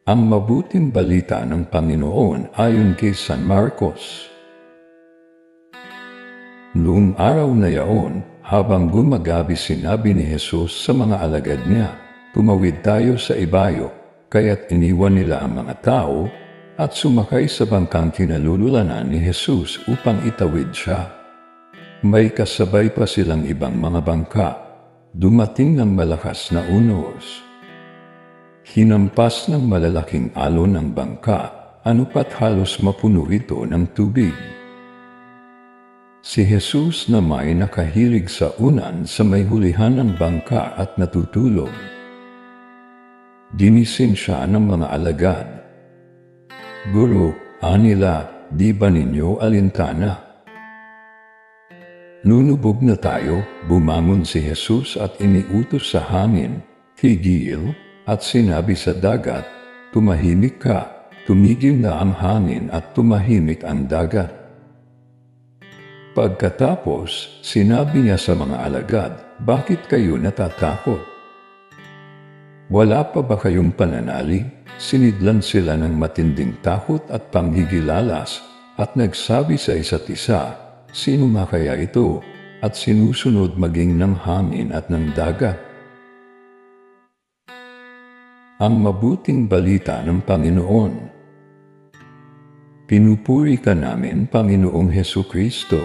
Ang mabuting balita ng Panginoon ayon kay San Marcos. Noong araw na yaon, habang gumagabi sinabi ni Jesus sa mga alagad niya, "Tumawid tayo sa ibayo," kaya't iniwan nila ang mga tao at sumakay sa bangkang kinalululanan ni Jesus upang itawid siya. May kasabay pa silang ibang mga bangka. Dumating ng malakas na unos. Hinampas ng malalaking alon ng bangka, anupat halos mapuno ito ng tubig. Si Jesus na may nakahilig sa unan sa may hulihan ng bangka at natutulog. Ginising siya ng mga alagad. "Guro," anila, "di ba ninyo alintana?" Nunubog na tayo, bumangon si Jesus at iniutos sa hangin, "Tigil," at sinabi sa dagat, "Tumahimik ka." Tumigil na ang hangin at tumahimik ang dagat. Pagkatapos, sinabi niya sa mga alagad, "Bakit kayo natatakot? Wala pa ba kayong pananalig?" Sinidlan sila ng matinding takot at panghigilalas at nagsabi sa isa't isa, "Sino nga kaya ito?" At sinusunod maging ng hangin at ng dagat. Ang mabuting balita ng Panginoon. Pinupuri ka namin, Panginoong Hesukristo.